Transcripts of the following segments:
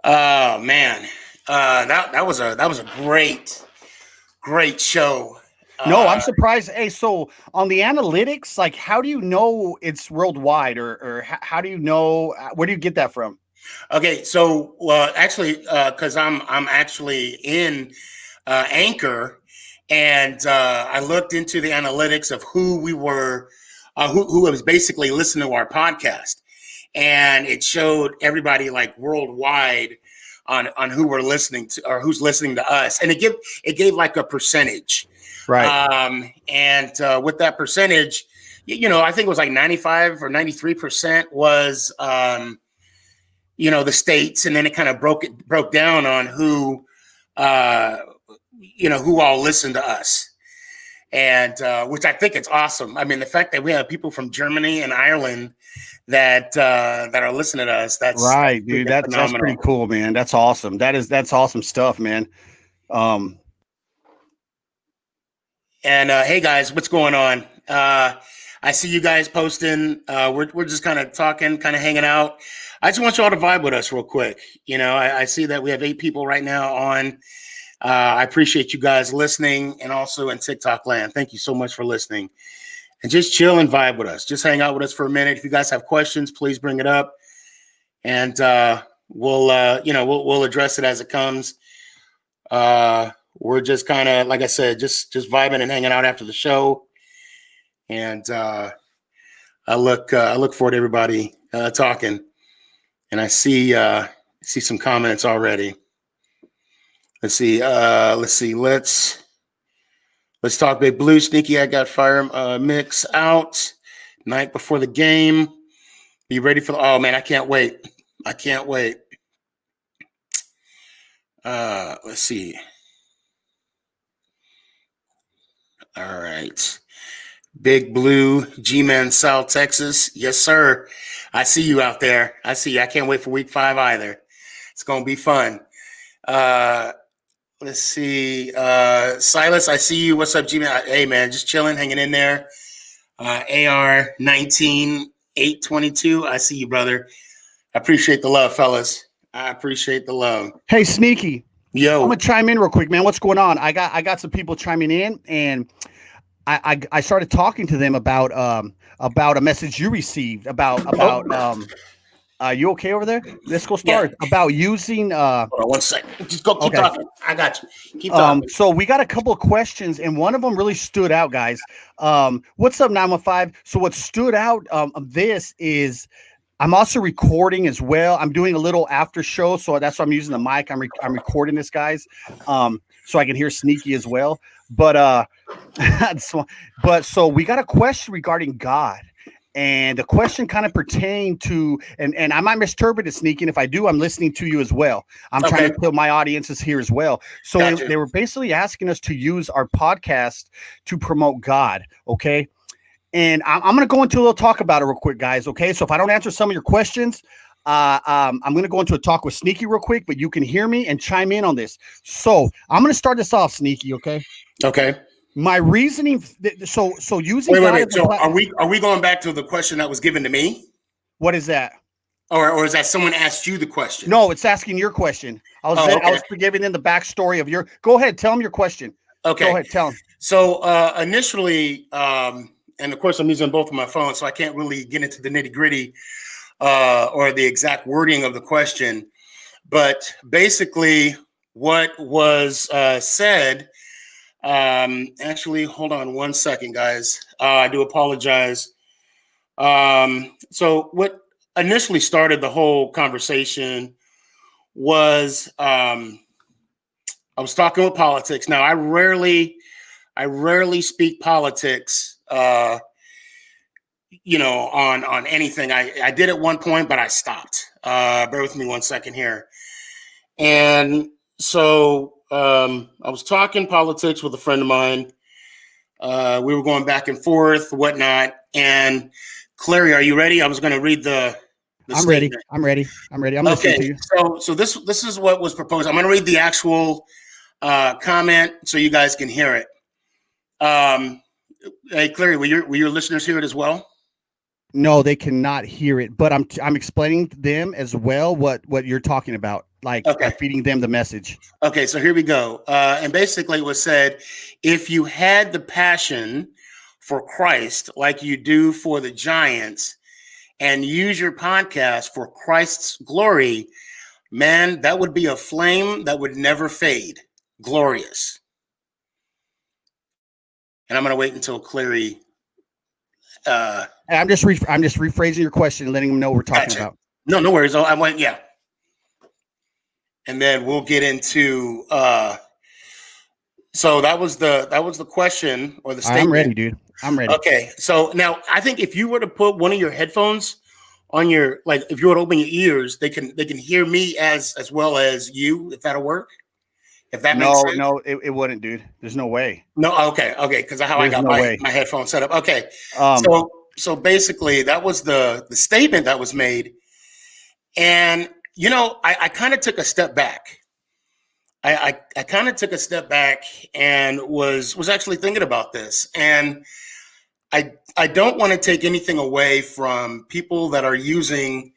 Oh man, that was a great show. No, I'm Uh, surprised. Hey, so on the analytics, like, how do you know it's worldwide, or how do you know? Where do you get that from? okay, so actually, because I'm actually in Anchor, and I looked into the analytics of who we were, who was basically listening to our podcast, and it showed everybody like worldwide on who we're listening to or who's listening to us, and it gave like a percentage, Right. and with that percentage, I think it was like 95 or 93% was the states, and then it kind of broke down on uh, who all listened to us, and which I think it's awesome. I mean, the fact that we have people from Germany and Ireland that are listening to us, that's Right, dude. freaking That's pretty phenomenal. cool, man. That's awesome. That's awesome stuff, man. Um, And hey guys, what's going on? I see you guys posting. We're just kind of talking, kind of hanging out. I just want you all to vibe with us real quick. I see that we have 8 people right now on. I appreciate you guys listening, and also in TikTok land. Thank you so much for listening, and just chill and vibe with us. Just hang out with us for a minute. If you guys have questions, please bring it up, and we'll address it as it comes. We're just kind of, like I said, just vibing and hanging out after the show, and I look forward to everybody talking. And I see some comments already. Let's see. Let's talk Big Blue. Sneaky, I got fire mix out night before the game. Be ready for oh man, I can't wait. I can't wait. Let's see. All right. Big Blue, G-Man, South Texas. Yes, sir. I see you out there. I see you. I can't wait for week 5 either. It's going to be fun. Let's see. Silas, I see you. What's up, G-Man? Hey, man, just chilling, hanging in there. AR 19-822. I see you, brother. I appreciate the love, fellas. I appreciate the love. hey, Sneaky. I'm Yo. gonna chime in real quick, man. What's going on? I got some people chiming in, and I started talking to them about a message you received about you okay over there? Let's go Yeah. start about using Hold on 1 second. Just go. Keep okay. talking. I got you. Keep talking. So we got a couple of questions, and one of them really stood out, guys. What's up, 915? So what stood out of this is I'm also recording as well. I'm doing a little after show, so that's why I'm using the mic. I'm recording this, guys, so I can hear Sneaky as well. But so we got a question regarding God. And the question kind of pertained to, and I might misinterpret it, Sneaky. And if I do, I'm listening to you as well. I'm trying to put my audiences here as well. So they were basically asking us to use our podcast to promote God. Okay. And I'm going to go into a little talk about it real quick, guys. Okay. So if I don't answer some of your questions, I'm going to go into a talk with Sneaky real quick, but you can hear me and chime in on this. So I'm going to start this off, Sneaky. Okay. Okay. My reasoning. So using. Wait. So are we going back to the question that was given to me? What is that? Or is that someone asked you the question? No, it's asking your question. I was giving them the backstory of your. Go ahead, tell them your question. Okay. Go ahead, tell them. So initially, and of course I'm using both of my phones, so I can't really get into the nitty gritty or the exact wording of the question. But basically, what was said. Actually, hold on 1 second, guys. I do apologize. So what initially started the whole conversation was I was talking with politics. Now I rarely speak politics on anything. I did at one point, but I stopped. Bear with me 1 second here. And so I was talking politics with a friend of mine. We were going back and forth, whatnot. And Clary, are you ready? I was going to read the I'm ready. I'm ready. I'm listening to you. So this is what was proposed. I'm going to read the actual comment so you guys can hear it. Hey, Clary, will your listeners hear it as well? No, they cannot hear it, but I'm explaining to them as well what you're talking about. Okay. feeding them the message. Okay, so here we go. And basically it was said, if you had the passion for Christ like you do for the Giants and use your podcast for Christ's glory, man, that would be a flame that would never fade. Glorious. And I'm going to wait until Clary. I'm just rephrasing your question and letting them know what we're talking about. No worries. I went, yeah. And then we'll get into so that was the question or the statement. I'm ready, dude. I'm ready. Okay. So now I think if you were to put one of your headphones on your, like, if you were to open your ears, they can hear me as well as you, if that'll work. If that makes sense. No, it wouldn't, dude. There's no way. No, okay, because how I got my headphone set up. Okay. So basically that was the statement that was made. And I kind of took a step back. I kind of took a step back and was actually thinking about this. And I don't want to take anything away from people that are using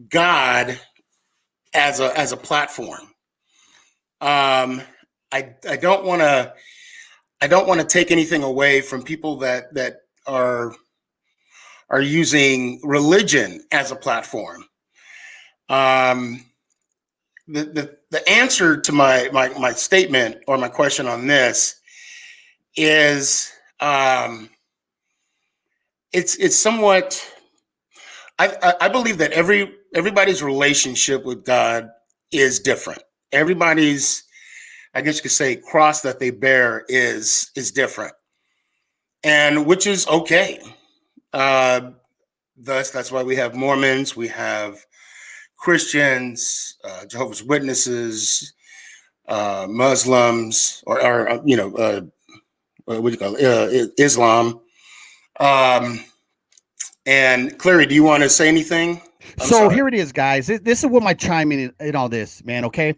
God as a platform. I don't want to take anything away from people that are using religion as a platform. The answer to my statement or my question on this is it's somewhat. I believe that everybody's relationship with God is different. Everybody's, I guess you could say, cross that they bear is different, and which is okay. That's why we have Mormons, we have Christians, Jehovah's Witnesses, Muslims, or what do you call it? Islam. And Clary, do you want to say anything? Here it is, guys. This is what my chime in all this, man. Okay.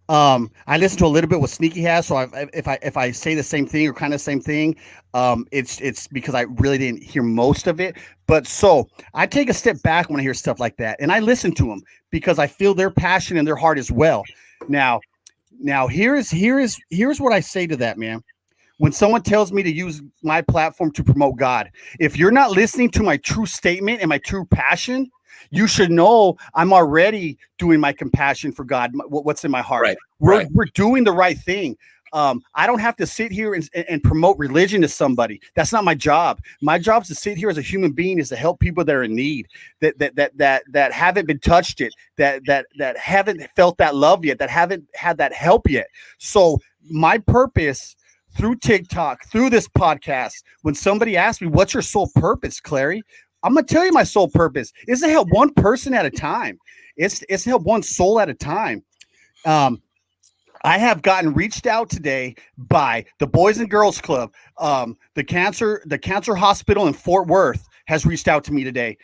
I listened to a little bit what Sneaky has, so if I say the same thing or kind of same thing, it's because I really didn't hear most of it. But so I take a step back when I hear stuff like that, and I listen to them because I feel their passion and their heart as well. Now here's what I say to that, man. When someone tells me to use my platform to promote God, if you're not listening to my true statement and my true passion, you should know I'm already doing my compassion for God, what's in my heart. Right. We're doing the right thing. I don't have to sit here and promote religion to somebody. That's not my job. My job is to sit here as a human being, is to help people that are in need, that haven't been touched yet, that haven't felt that love yet, that haven't had that help yet. So my purpose through TikTok, through this podcast, when somebody asks me, what's your sole purpose, Clary? I'm going to tell you my sole purpose is to help one person at a time. It's to help one soul at a time. I have gotten reached out today by the Boys and Girls Club. The cancer hospital in Fort Worth has reached out to me today.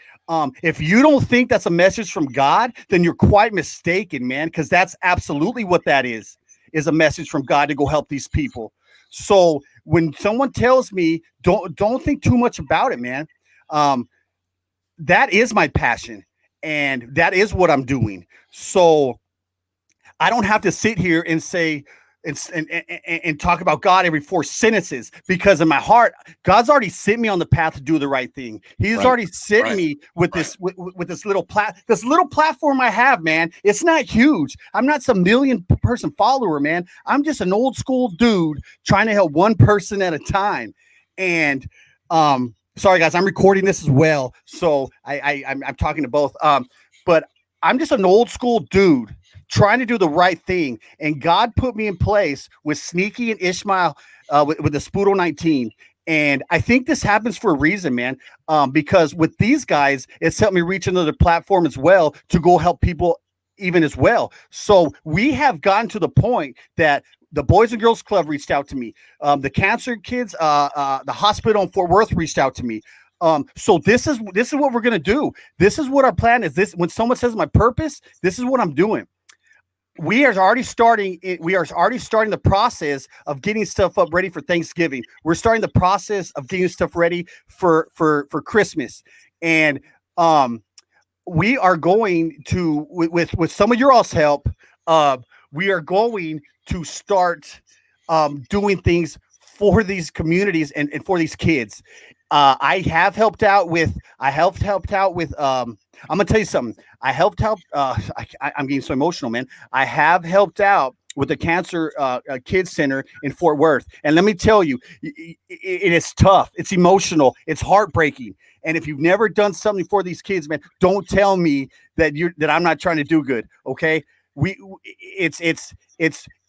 If you don't think that's a message from God, then you're quite mistaken, man, because that's absolutely what that is a message from God to go help these people. So when someone tells me, don't think too much about it, man. That is my passion, and that is what I'm doing. So I don't have to sit here and say and talk about God every 4 sentences, because in my heart, God's already sent me on the path to do the right thing. He's already sent me with this with this little platform I have, man. It's not huge. I'm not some million-person follower, man. I'm just an old school dude trying to help one person at a time. And sorry guys, I'm recording this as well, so I'm talking to both. But I'm just an old school dude trying to do the right thing, and God put me in place with Sneaky and Ishmael with the Spudo 19. And I think this happens for a reason, man, because with these guys, it's helped me reach another platform as well to go help people even as well. So we have gotten to the point that the Boys and Girls Club reached out to me. The cancer kids, the hospital in Fort Worth reached out to me. So this is what we're gonna do. This is what our plan is. This, when someone says my purpose, this is what I'm doing. We are already starting the process of getting stuff up ready for Thanksgiving. We're starting the process of getting stuff ready for Christmas. And we are going to, with some of your all's help, we are going to start doing things for these communities and for these kids. I have helped out with. I'm gonna tell you something. I helped out. I'm getting so emotional, man. I have helped out with the Cancer Kids Center in Fort Worth, and let me tell you, it is tough. It's emotional. It's heartbreaking. And if you've never done something for these kids, man, don't tell me that I'm not trying to do good. Okay,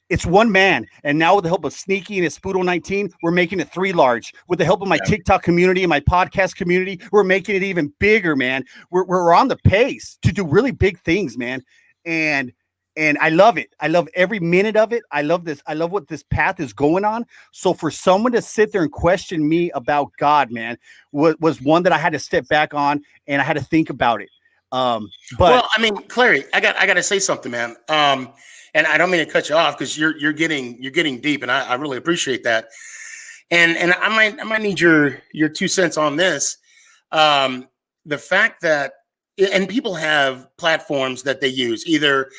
it's one man, and now with the help of Sneaky and his Spudo 19, we're making it 3 large. With the help of my TikTok community and my podcast community, we're making it even bigger, man. We're on the pace to do really big things, man. And I love it. I love every minute of it. I love this. I love what this path is going on. So for someone to sit there and question me about God, man, was one that I had to step back on, and I had to think about it. But well, I mean, Clary, I got to say something, man. And I don't mean to cut you off because you're getting deep, and I really appreciate that. And I might need your 2 cents on this. The fact that, and people have platforms that they use either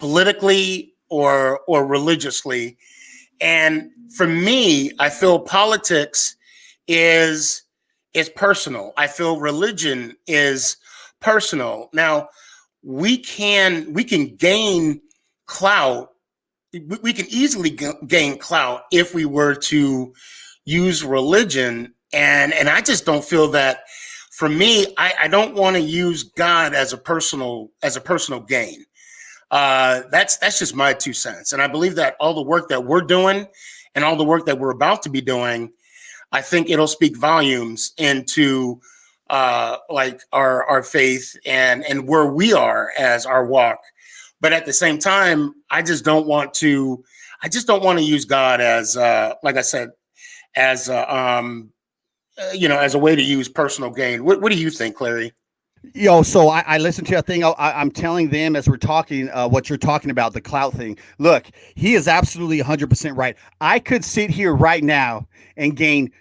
politically or religiously, and for me, I feel politics is personal. I feel religion is personal. Now, we can gain clout. We can easily gain clout if we were to use religion, and I just don't feel that. For me, I don't want to use God as a personal gain. That's just my 2 cents, and I believe that all the work that we're doing and all the work that we're about to be doing, I think it'll speak volumes into like our faith and where we are as our walk. But at the same time, I just don't want to use God as like I said, as as a way to use personal gain. What do you think, Clary? Yo, so I listened to your thing. I'm telling them as we're talking, what you're talking about, the clout thing. Look, he is absolutely 100% right. I could sit here right now and gain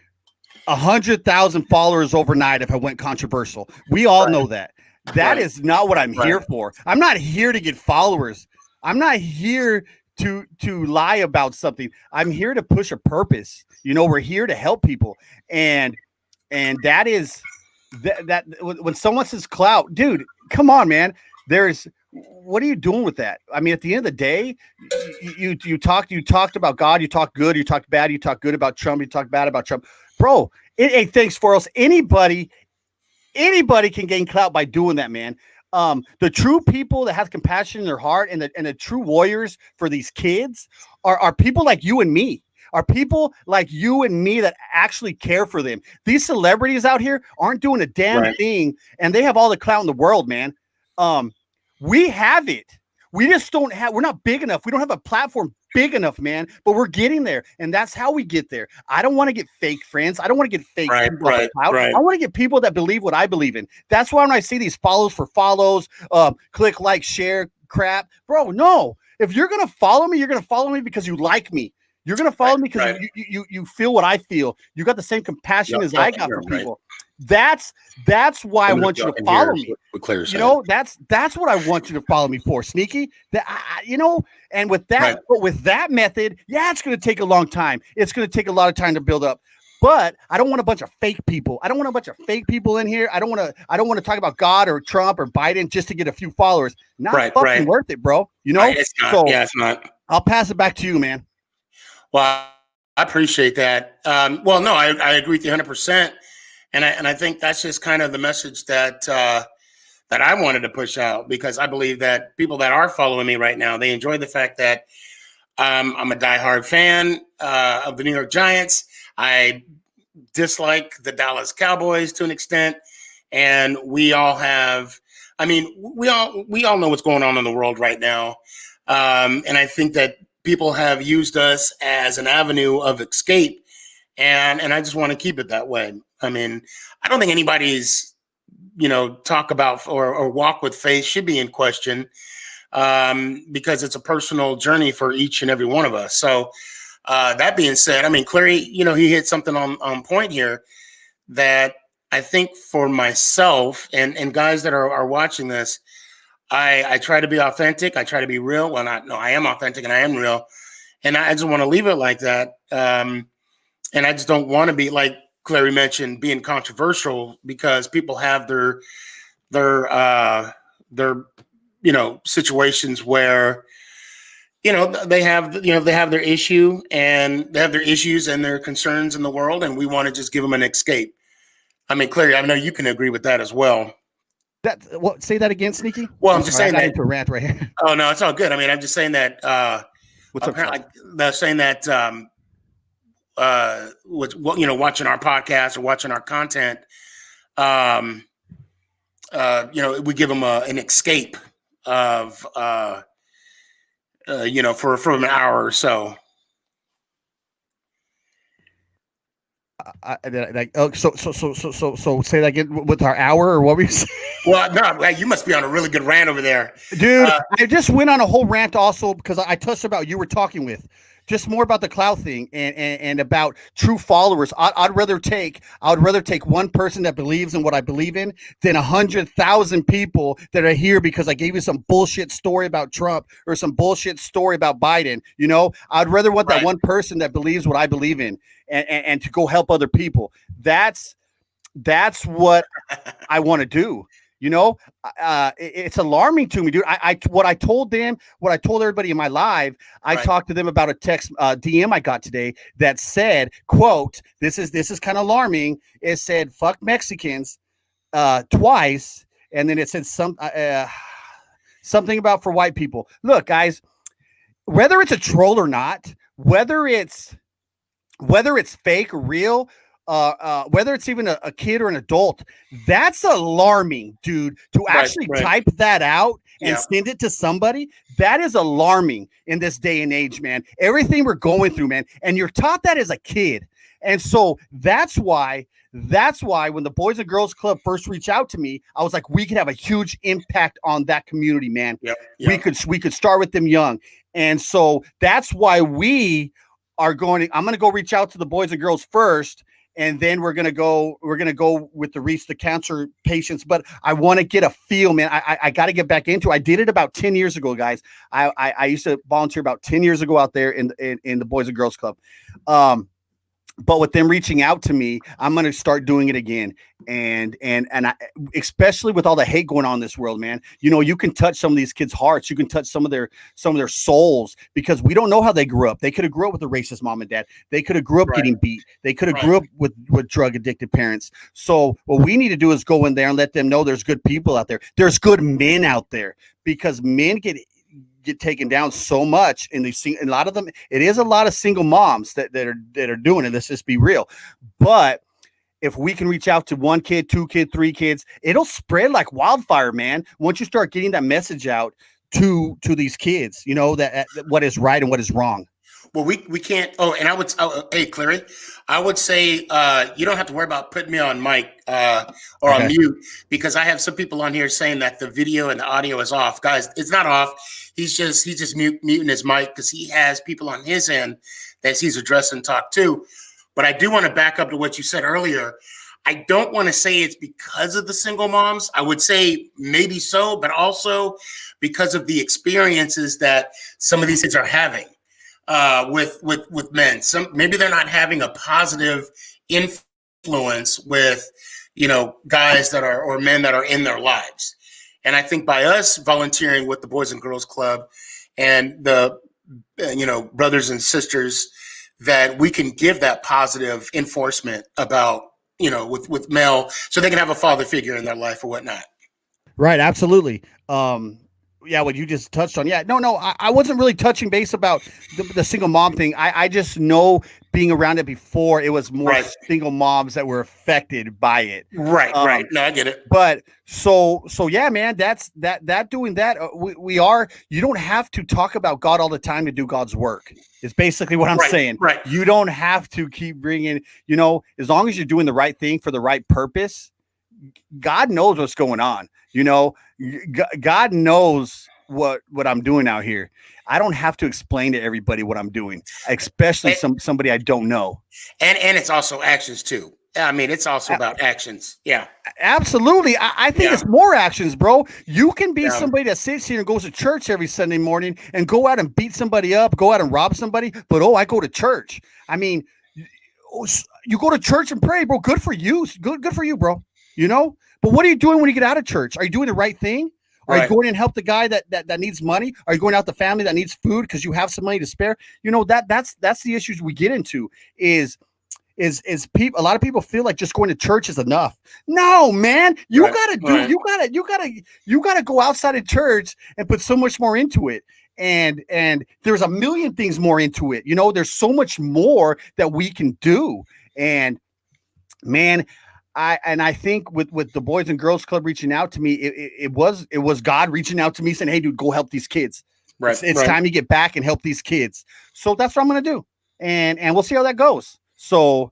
100,000 followers overnight if I went controversial. We all know that. That is not what I'm here for. I'm not here to get followers. I'm not here to lie about something. I'm here to push a purpose. We're here to help people, and that is. That when someone says clout, dude, come on, man. What are you doing with that? I mean, at the end of the day, you talked about God, you talk good, you talk bad, you talk good about Trump, you talk bad about Trump, bro. Hey, thanks for us. Anybody can gain clout by doing that, man. The true people that have compassion in their heart and the true warriors for these kids are people like you and me. Are people like you and me that actually care for them. These celebrities out here aren't doing a damn thing, and they have all the clout in the world, man. We have it. We just don't have. We're not big enough. We don't have a platform big enough, man. But we're getting there, and that's how we get there. I don't want to get fake friends. I don't want to get fake people. I want to get people that believe what I believe in. That's why when I see these follows for follows, click, like, share crap, bro. No, if you're gonna follow me, you're gonna follow me because you like me. You're going to follow me because you feel what I feel. You got the same compassion as I got for people. That's why I want you to follow me. That's what I want you to follow me for, Sneaky. And with that, but with that method, it's going to take a long time. It's going to take a lot of time to build up. But I don't want a bunch of fake people. I don't want a bunch of fake people in here. I don't want to talk about God or Trump or Biden just to get a few followers. Not fucking worth it, bro. It's not. It's not. I'll pass it back to you, man. Well, I appreciate that. Well, no, I agree with you 100%, and I think that's just kind of the message that I wanted to push out, because I believe that people that are following me right now, they enjoy the fact that I'm a diehard fan of the New York Giants. I dislike the Dallas Cowboys to an extent, and we all have. I mean, we all know what's going on in the world right now, and I think that people have used us as an avenue of escape, and I just want to keep it that way. I mean, I don't think anybody's, talk about or walk with faith should be in question, because it's a personal journey for each and every one of us. So that being said, I mean, Clary, he hit something on point here that I think for myself and guys that are watching this, I try to be authentic. I try to be real. Well, no, I am authentic and I am real. And I just want to leave it like that. And I just don't want to be, like Clary mentioned, being controversial, because people have their situations where, they have their issue, and they have their issues and their concerns in the world, and we want to just give them an escape. I mean, Clary, I know you can agree with that as well. Say that again, Sneaky. Well, I'm just saying that into a rant right here. Oh no, it's all good. I mean, I'm just saying that. What's up? They're saying that. Watching our podcast or watching our content, we give them an escape of, for an hour or so. So say that again with our hour, or what were you saying? Well, no, you must be on a really good rant over there, dude. I just went on a whole rant also because I touched about you were talking with. Just more about the clout thing and about true followers. I'd rather take one person that believes in what I believe in than 100,000 people that are here because I gave you some bullshit story about Trump or some bullshit story about Biden. I'd rather want that one person that believes what I believe in and to go help other people. That's what I want to do. It's alarming to me, dude. What I told everybody in my live, I talked to them about a text DM I got today that said, quote, this is kind of alarming. It said, fuck Mexicans twice. And then it said something about for white people. Look, guys, whether it's a troll or not, whether it's fake or real, whether it's even a kid or an adult, that's alarming, dude. To actually type that out and send it to somebody, that is alarming in this day and age, man. Everything we're going through, man. And you're taught that as a kid. And so that's why when the Boys and Girls Club first reached out to me, I was like, we could have a huge impact on that community, man. We could start with them young. And so that's why I'm going to go reach out to the boys and girls first. And then we're gonna go with the cancer patients. But I want to get a feel, man. I got to get back into it. I did it about 10 years ago, guys. I used to volunteer about 10 years ago out there in the Boys and Girls Club. But with them reaching out to me, I'm going to start doing it again. And especially with all the hate going on in this world, man, you can touch some of these kids' hearts. You can touch some of their souls, because we don't know how they grew up. They could have grew up with a racist mom and dad. They could have grew up getting beat. They could have grew up with drug addicted parents. So what we need to do is go in there and let them know there's good people out there. There's good men out there, because men get taken down so much, and a lot of them, it is a lot of single moms that are doing it. Let's just be real. But if we can reach out to one kid, two kids, three kids, it'll spread like wildfire, man. Once you start getting that message out to these kids, that what is right and what is wrong. Well, we can't. Oh, and hey, Clary, I would say you don't have to worry about putting me on mic or on mute, because I have some people on here saying that the video and the audio is off. Guys, it's not off. He's just muting his mic because he has people on his end that he's addressing talk to. But I do want to back up to what you said earlier. I don't want to say it's because of the single moms. I would say maybe so, but also because of the experiences that some of these kids are having with men. Maybe they're not having a positive influence with, guys that are, or men that are in their lives. And I think by us volunteering with the Boys and Girls Club and the, brothers and sisters, that we can give that positive enforcement about, with male, so they can have a father figure in their life or whatnot. Right. Absolutely. Yeah, what you just touched on. Yeah, no, I wasn't really touching base about the single mom thing. I just know, being around it before, it was more single moms that were affected by it. Right. No, I get it. But so yeah, man, that's doing that. We are. You don't have to talk about God all the time to do God's work. Is basically what I'm saying. Right. You don't have to keep bringing. As long as you're doing the right thing for the right purpose, God knows what's going on. God knows what I'm doing out here. I don't have to explain to everybody what I'm doing, especially somebody I don't know. And it's also actions too. I mean, it's also about actions. Yeah. Absolutely. I think Yeah. it's more actions, bro. You can be Yeah. somebody that sits here and goes to church every Sunday morning and go out and beat somebody up, go out and rob somebody, but I go to church. I mean, you go to church and pray, bro. Good for you. Good for you, bro. You know? But what are you doing when you get out of church? Are you doing the right thing? Are you Right. going and help the guy that needs money? Are you going out the family that needs food because you have some money to spare? You know, that's the issues we get into is people. A lot of people feel like just going to church is enough. No, man, you Right. gotta do. Right. You gotta go outside of church and put so much more into it. And there's a million things more into it. You know, there's so much more that we can do. And man, I think with the Boys and Girls Club reaching out to me, it was God reaching out to me saying, "Hey, dude, go help these kids. Right. It's Right. time you get back and help these kids." So that's what I'm gonna do, and we'll see how that goes. So,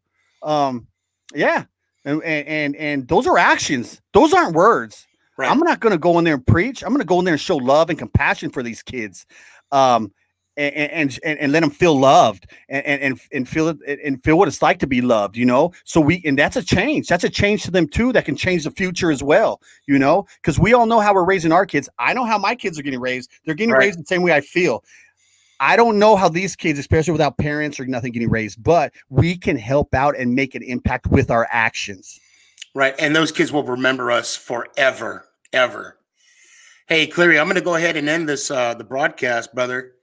yeah, and those are actions. Those aren't words. Right. I'm not gonna go in there and preach. I'm gonna go in there and show love and compassion for these kids. Um, and let them feel loved and feel it and feel what it's like to be loved, you know. So that's a change. That's a change to them too. That can change the future as well, you know, because we all know how we're raising our kids. I know how my kids are getting raised. They're getting raised the same way I feel. I don't know how these kids, especially without parents or nothing getting raised, but we can help out and make an impact with our actions. Right. And those kids will remember us forever, ever. Hey, Cleary, I'm going to go ahead and end this the broadcast, brother.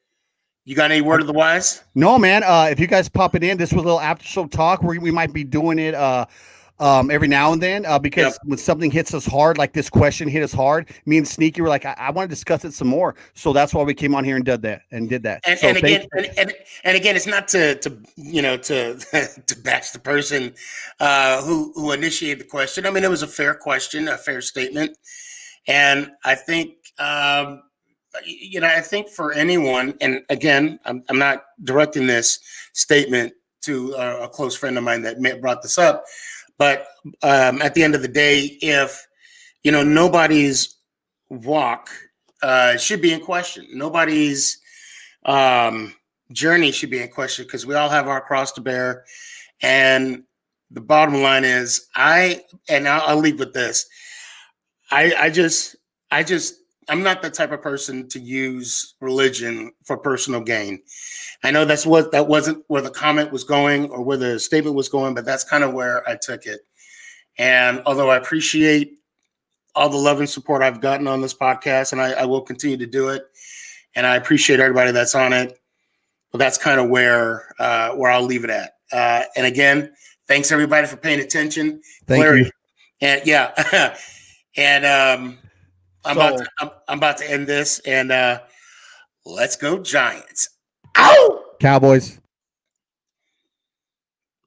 You got any word of the wise? No, man. If you guys pop it in, this was a little after show talk. We might be doing it every now and then because when something hits us hard, like this question hit us hard, me and Sneaky were like, I want to discuss it some more. So that's why we came on here and did that. And again, it's not to you know to to bash the person who initiated the question. I mean, it was a fair question, a fair statement, and I think. I think for anyone, and again, I'm not directing this statement to a close friend of mine that brought this up, but at the end of the day, if nobody's walk should be in question, nobody's journey should be in question because we all have our cross to bear, and the bottom line is, I'll leave with this. I'm not the type of person to use religion for personal gain. I know that wasn't where the comment was going or where the statement was going, but that's kind of where I took it. And although I appreciate all the love and support I've gotten on this podcast, and I will continue to do it, and I appreciate everybody that's on it, but that's kind of where I'll leave it at. And again, thanks everybody for paying attention. Thank you. And yeah, and I'm about to end this, and let's go Giants. Ow! Cowboys.